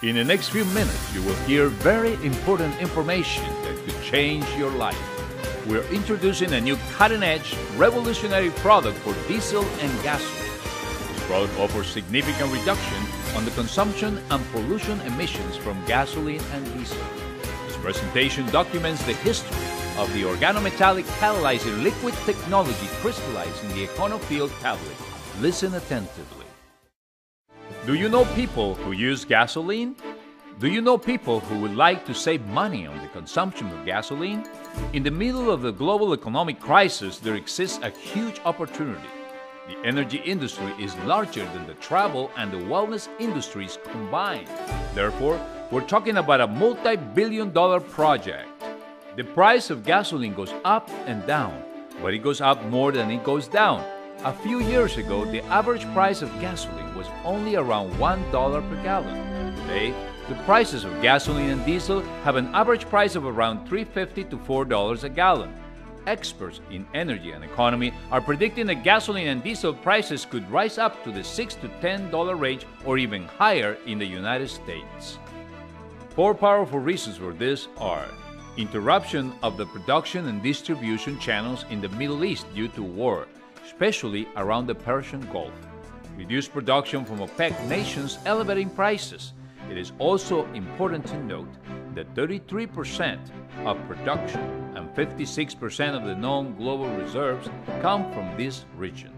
In the next few minutes, you will hear very important information that could change your life. We're introducing a new cutting-edge, revolutionary product for diesel and gasoline. This product offers significant reduction on the consumption and pollution emissions from gasoline and diesel. This presentation documents the history of the organometallic catalyzer liquid technology crystallized in the EconoField tablet. Listen attentively. Do you know people who use gasoline? Do you know people who would like to save money on the consumption of gasoline? In the middle of the global economic crisis, there exists a huge opportunity. The energy industry is larger than the travel and the wellness industries combined. Therefore, we're talking about a multi-billion-dollar project. The price of gasoline goes up and down, but it goes up more than it goes down. A few years ago, the average price of gasoline was only around $1 per gallon. Today, the prices of gasoline and diesel have an average price of around $3.50 to $4 a gallon. Experts in energy and economy are predicting that gasoline and diesel prices could rise up to the $6 to $10 range or even higher in the United States. Four powerful reasons for this are: interruption of the production and distribution channels in the Middle East due to war, especially around the Persian Gulf. Reduced production from OPEC nations elevating prices. It is also important to note that 33% of production and 56% of the known global reserves come from this region.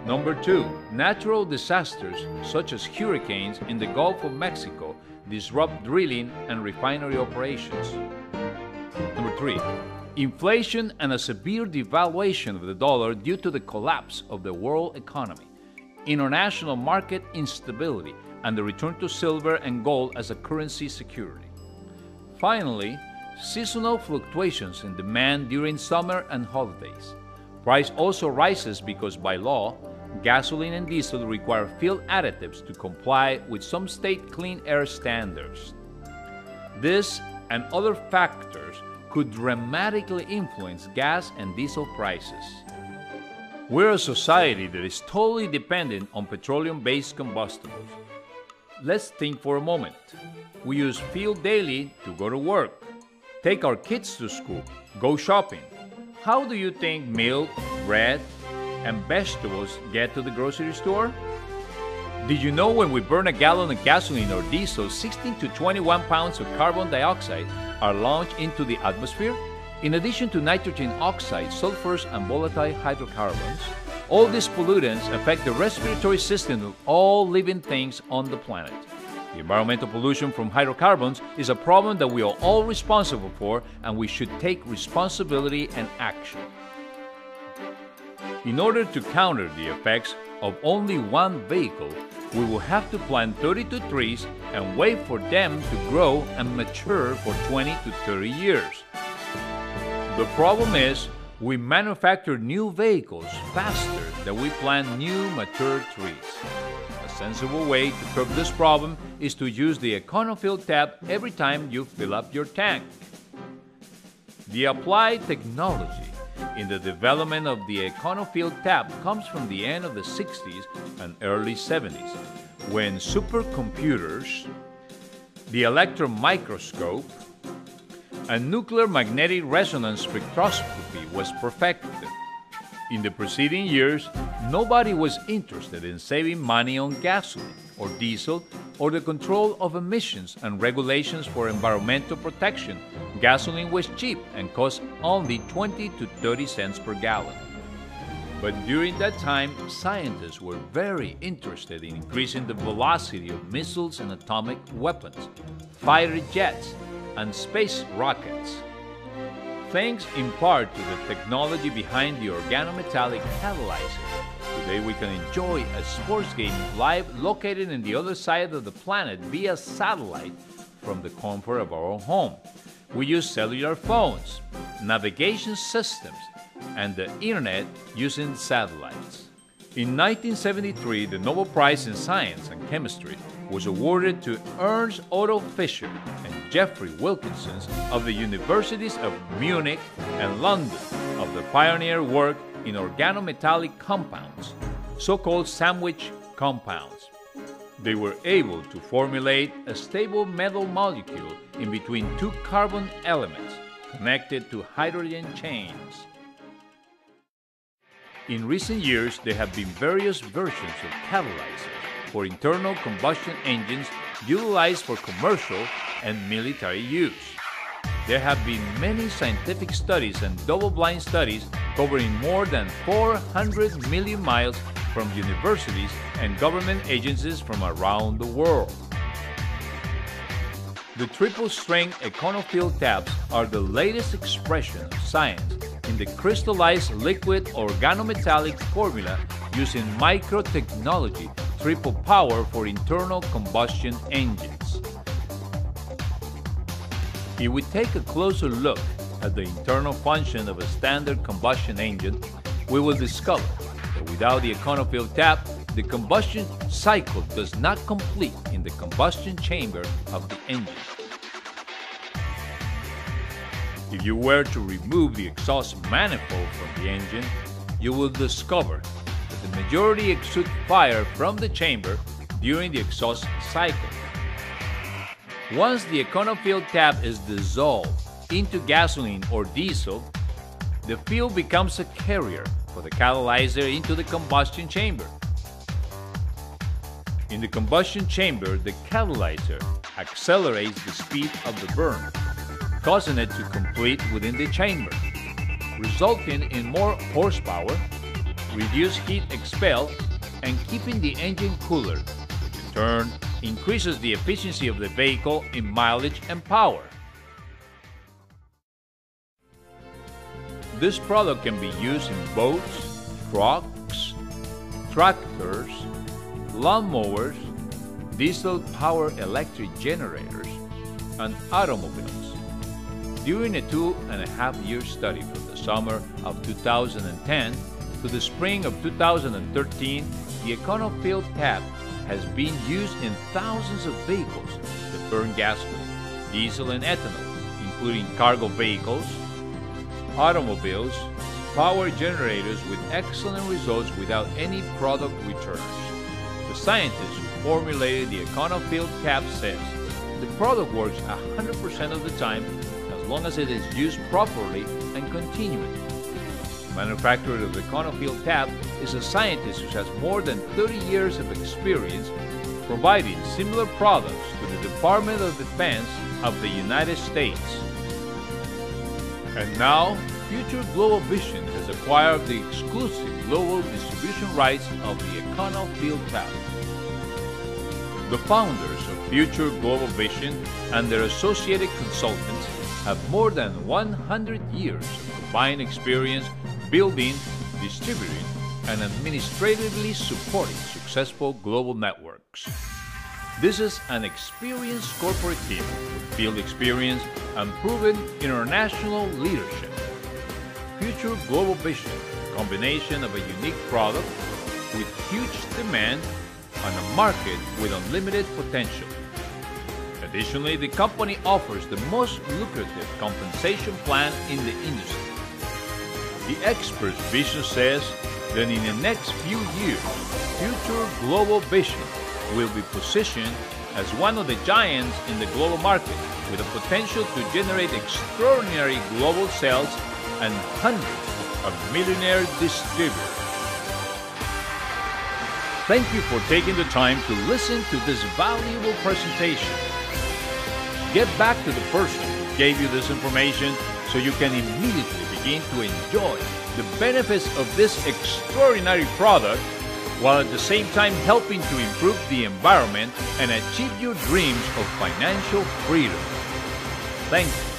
Number 2, natural disasters such as hurricanes in the Gulf of Mexico disrupt drilling and refinery operations. Number 3, inflation and a severe devaluation of the dollar due to the collapse of the world economy, international market instability, and the return to silver and gold as a currency security. Finally, seasonal fluctuations in demand during summer and holidays. Price also rises because by law, gasoline and diesel require field additives to comply with some state clean air standards. This and other factors could dramatically influence gas and diesel prices. We're a society that is totally dependent on petroleum-based combustibles. Let's think for a moment. We use fuel daily to go to work, take our kids to school, go shopping. How do you think milk, bread, and vegetables get to the grocery store? Did you know when we burn a gallon of gasoline or diesel, 16 to 21 pounds of carbon dioxide are launched into the atmosphere? In addition to nitrogen oxide, sulfurs, and volatile hydrocarbons, all these pollutants affect the respiratory system of all living things on the planet. The environmental pollution from hydrocarbons is a problem that we are all responsible for, and we should take responsibility and action. In order to counter the effects of only one vehicle, we will have to plant 32 trees and wait for them to grow and mature for 20 to 30 years. The problem is, we manufacture new vehicles faster than we plant new mature trees. A sensible way to curb this problem is to use the EconoField tab every time you fill up your tank. The applied technology in the development of the EconoField tab comes from the end of the 60s and early 70s, when supercomputers, the electron microscope, and nuclear magnetic resonance spectroscopy was perfected. In the preceding years, nobody was interested in saving money on gasoline or diesel or the control of emissions and regulations for environmental protection. Gasoline was cheap and cost only 20 to 30 cents per gallon. But during that time, scientists were very interested in increasing the velocity of missiles and atomic weapons, fighter jets, and space rockets. Thanks in part to the technology behind the organometallic catalyzer, today we can enjoy a sports game live located in the other side of the planet via satellite from the comfort of our own home. We use cellular phones, navigation systems, and the internet using satellites. In 1973, the Nobel Prize in Science and Chemistry was awarded to Ernst Otto Fischer and Geoffrey Wilkinson of the Universities of Munich and London of their pioneer work in organometallic compounds, so-called sandwich compounds. They were able to formulate a stable metal molecule in between two carbon elements connected to hydrogen chains. In recent years, there have been various versions of catalyzers for internal combustion engines utilized for commercial and military use. There have been many scientific studies and double-blind studies covering more than 400 million miles from universities and government agencies from around the world. The triple-strength Econofill taps are the latest expression of science in the crystallized liquid organometallic formula using microtechnology triple power for internal combustion engines. If we take a closer look at the internal function of a standard combustion engine, we will discover that without the Econofill tap, the combustion cycle does not complete in the combustion chamber of the engine. If you were to remove the exhaust manifold from the engine, you will discover that the majority exude fire from the chamber during the exhaust cycle. Once the Econofill tap is dissolved into gasoline or diesel, the fuel becomes a carrier for the catalyzer into the combustion chamber. In the combustion chamber, the catalyzer accelerates the speed of the burn, causing it to complete within the chamber, resulting in more horsepower, reduced heat expelled, and keeping the engine cooler, which in turn increases the efficiency of the vehicle in mileage and power. This product can be used in boats, trucks, tractors, lawnmowers, diesel-powered electric generators, and automobiles. During a 2.5-year study from the summer of 2010 to the spring of 2013, the Econofill tap has been used in thousands of vehicles that burn gasoline, diesel, and ethanol, including cargo vehicles, automobiles, power generators with excellent results without any product returns. The scientist who formulated the Econofill tap says the product works 100% of the time as long as it is used properly and continually. The manufacturer of the Econofill tap is a scientist who has more than 30 years of experience providing similar products to the Department of Defense of the United States. And now, Future Global Vision has acquired the exclusive global distribution rights of the Econofill tap. The founders of Future Global Vision and their associated consultants have more than 100 years of combined experience building, distributing, and administratively supporting successful global networks. This is an experienced corporate team with field experience and proven international leadership. Future Global Vision, a combination of a unique product with huge demand and a market with unlimited potential. Additionally, the company offers the most lucrative compensation plan in the industry. The expert's vision says that in the next few years, Future Global Vision will be positioned as one of the giants in the global market with the potential to generate extraordinary global sales and hundreds of millionaire distributors. Thank you for taking the time to listen to this valuable presentation. Get back to the person who gave you this information so you can immediately begin to enjoy the benefits of this extraordinary product while at the same time helping to improve the environment and achieve your dreams of financial freedom. Thank you.